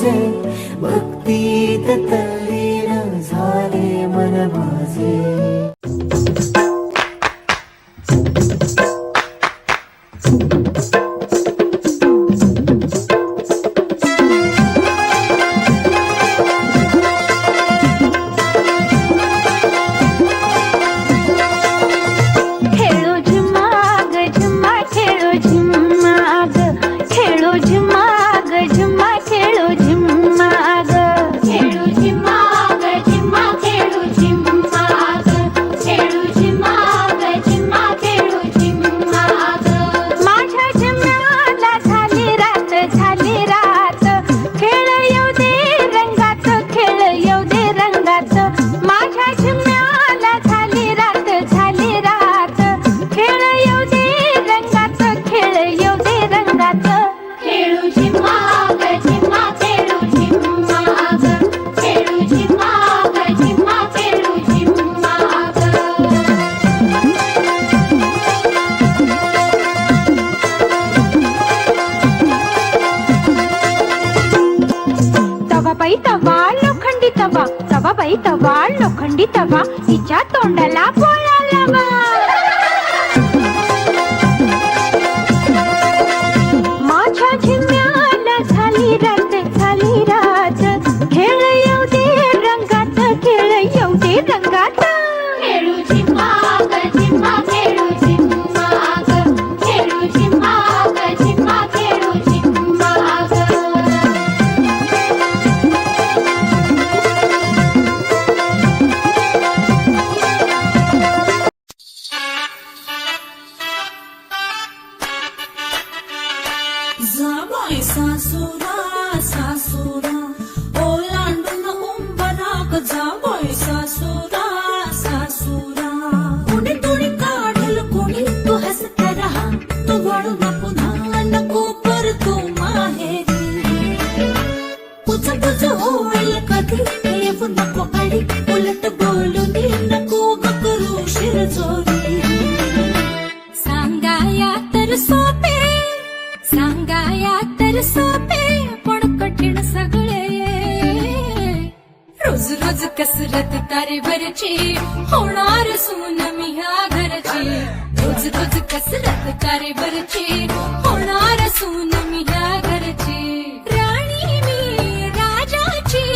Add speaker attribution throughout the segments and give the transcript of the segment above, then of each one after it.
Speaker 1: माझे, भक्तीत तल्लीन झाले मन माझे.
Speaker 2: तवा लोखंडी तवा तिच्या तोंडाला पोळा लावा. माझ्या झिम्म्याला झाली रात खेळ येऊ दे रंगात, खेळ येऊ दे रंगात.
Speaker 3: खेळू झिम्मा ग झिम्मा खेळू झिम्मा ग, खेळू झिम्मा ग झिम्मा खेळू झिम्मा ग.
Speaker 4: जाबाई सासुरा सासुरा ओलांडून उंबराक, जाबाई सासुरा सासुरा. कोणी कोणी काढल कोणी तू हसत राहा, तू वळू नको पुन्हा नको परतू माहेरी. पुच पुच होईल कधी येऊ नको अडी, उलट बोलून नको ग करू शिरजोरी. सांगाया तर सोपे, सांगाया तर सोपे पण कठीण सगळे. रोज रोज कसरत तारेवरची होणार सून मी ह्या घरची. रोज रोज कसरत तारेवरची होणार सून मी ह्या घरची. राणी मी राजाची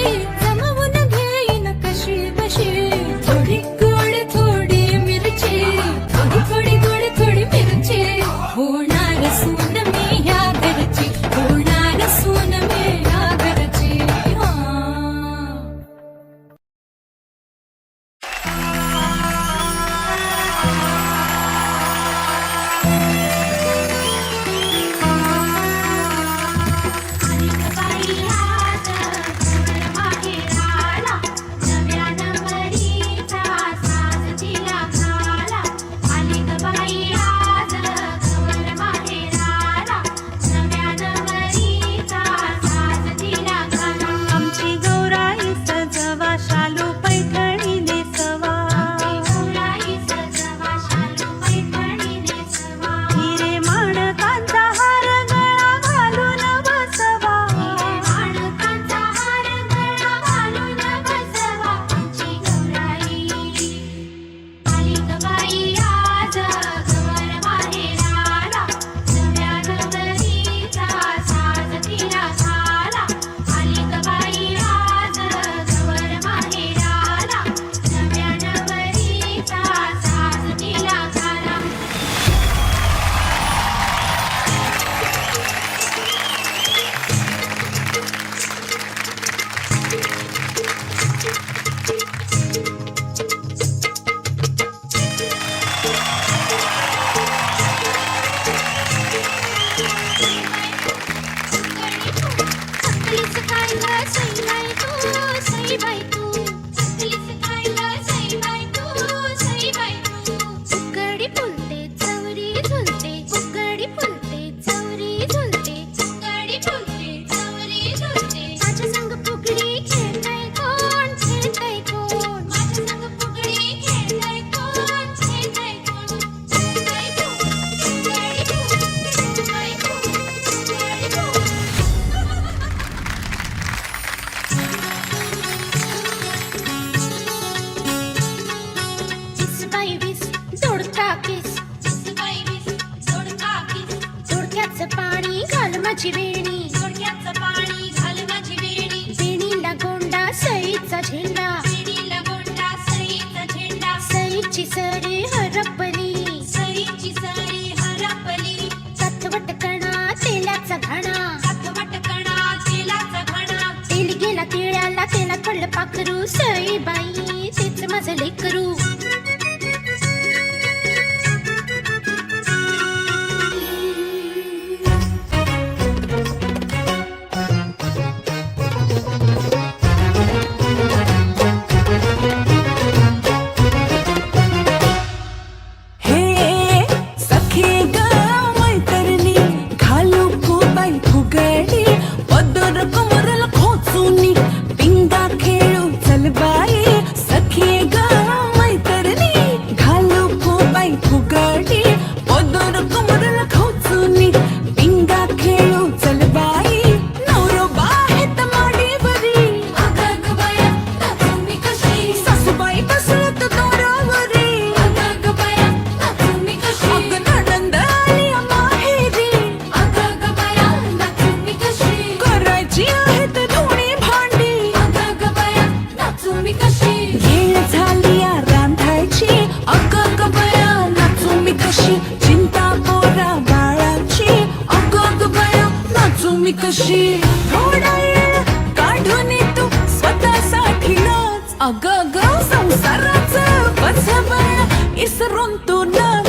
Speaker 4: जमवून घेईन कशी बशी. थोडी गोड थोडी मिरची, थोडी थोडी गोड थोडी मिरची. होणार सून मी ह्या घरची, होणार सून मी ह्या घरची.
Speaker 3: पाखरू सई बाई तेच माझं लेकरू कशी थोडा वेळ काढून तू स्वतःसाठी नाच अग ग संसाराचं बसवण इसरून तू नाच